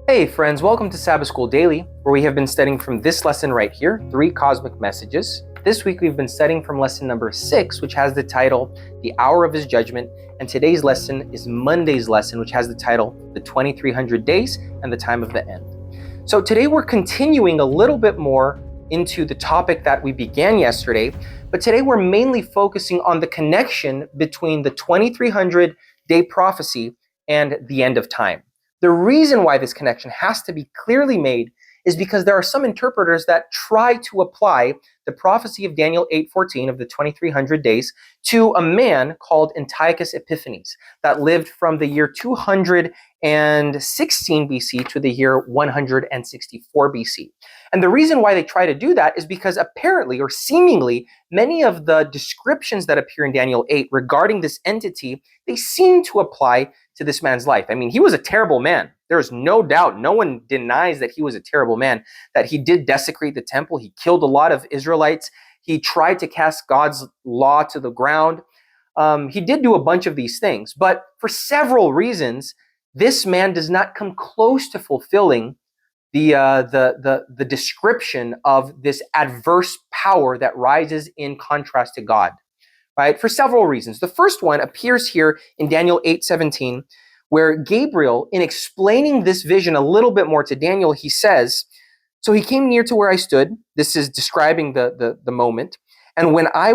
Hey friends, welcome to Sabbath School Daily, where we have been studying from this lesson right here, 3 Cosmic Messages. This week we've been studying from lesson number 6, which has the title, The Hour of His Judgment, and today's lesson is Monday's lesson, which has the title, The 2300 Days and the Time of the End. So today we're continuing a little bit more into the topic that we began yesterday, but today we're mainly focusing on the connection between the 2300-day prophecy and the end of time. The reason why this connection has to be clearly made is because there are some interpreters that try to apply the prophecy of Daniel 8:14 of the 2300 days to a man called Antiochus Epiphanes that lived from the year 216 BC to the year 164 BC. And the reason why they try to do that is because apparently or seemingly many of the descriptions that appear in Daniel 8 regarding this entity, they seem to apply to this man's life. I mean, he was a terrible man. There's no doubt. No one denies that he was a terrible man, that he did desecrate the temple. He killed a lot of Israelites. He tried to cast God's law to the ground. He did do a bunch of these things, but for several reasons, this man does not come close to fulfilling the description of this adverse power that rises in contrast to God. Right? For several reasons. The first one appears here in Daniel 8:17, where Gabriel, in explaining this vision a little bit more to Daniel, he says, "So he came near to where I stood." This is describing the moment. "And when I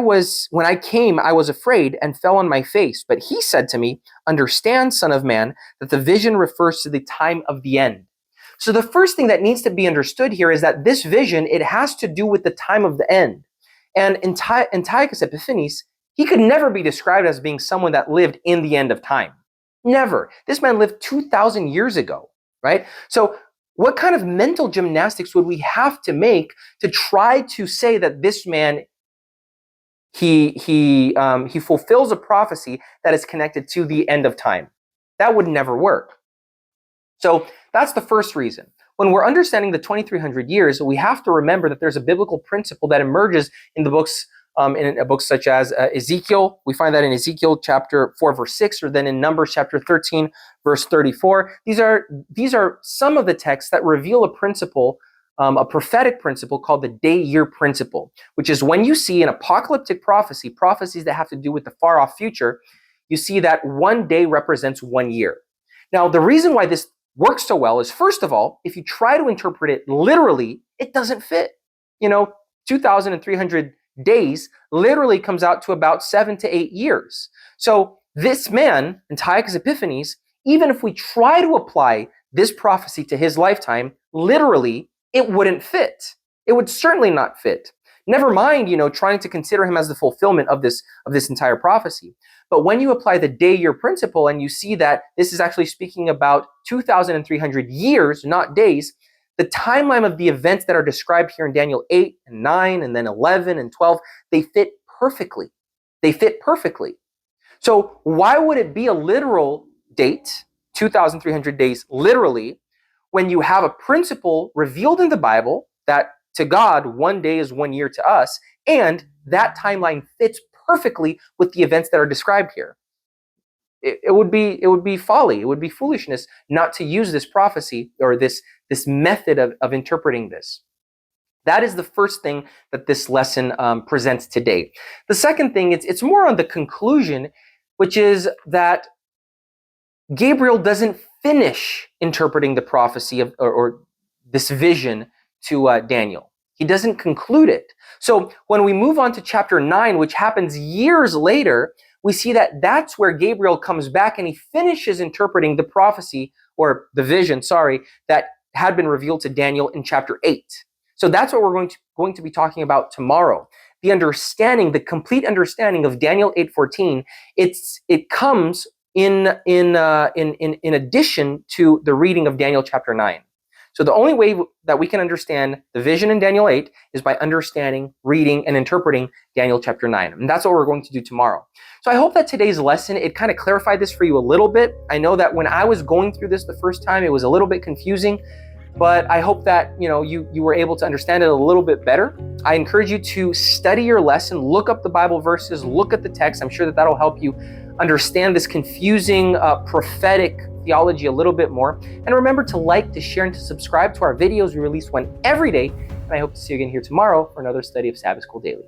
came, I was afraid and fell on my face. But he said to me, 'Understand, son of man, that the vision refers to the time of the end.'" So the first thing that needs to be understood here is that this vision, it has to do with the time of the end. And Antiochus Epiphanes, he could never be described as being someone that lived in the end of time. Never. This man lived 2,000 years ago, right? So what kind of mental gymnastics would we have to make to try to say that this man, he fulfills a prophecy that is connected to the end of time? That would never work. So that's the first reason. When we're understanding the 2300 years, we have to remember that there's a biblical principle that emerges in the books in a book such as Ezekiel. We find that in Ezekiel chapter 4, verse 6, or then in Numbers chapter 13, verse 34. These are some of the texts that reveal a principle, a prophetic principle called the day-year principle, which is when you see an apocalyptic prophecy, prophecies that have to do with the far-off future, you see that one day represents 1 year. Now, the reason why this works so well is, first of all, if you try to interpret it literally, it doesn't fit. 2,300 days literally comes out to about 7 to 8 years. So this man, Antiochus Epiphanes, even if we try to apply this prophecy to his lifetime, literally, it wouldn't fit. It would certainly not fit. Never mind, trying to consider him as the fulfillment of this entire prophecy. But when you apply the day-year principle and you see that this is actually speaking about 2,300 years, not days, the timeline of the events that are described here in Daniel 8 and 9 and then 11 and 12, they fit perfectly. They fit perfectly. So why would it be a literal date, 2,300 days literally, when you have a principle revealed in the Bible that to God, 1 day is 1 year to us, and that timeline fits perfectly with the events that are described here? It would be folly. It would be foolishness not to use this prophecy or this method of interpreting this. That is the first thing that this lesson presents today. The second thing, it's more on the conclusion, which is that Gabriel doesn't finish interpreting the prophecy or this vision to Daniel. He doesn't conclude it. So when we move on to chapter 9, which happens years later, we see that that's where Gabriel comes back and he finishes interpreting the prophecy or the vision, that had been revealed to Daniel in chapter 8. So that's what we're going to be talking about tomorrow. The complete understanding of Daniel 8:14. It comes in addition to the reading of Daniel chapter 9. So the only way that we can understand the vision in Daniel 8 is by understanding, reading, and interpreting Daniel chapter 9. And that's what we're going to do tomorrow. So I hope that today's lesson, it kind of clarified this for you a little bit. I know that when I was going through this the first time, it was a little bit confusing, but I hope that you were able to understand it a little bit better. I encourage you to study your lesson, look up the Bible verses, look at the text. I'm sure that that'll help you understand this confusing prophetic theology a little bit more. And remember to like, to share, and to subscribe to our videos. We release one every day. And I hope to see you again here tomorrow for another study of Sabbath School Daily.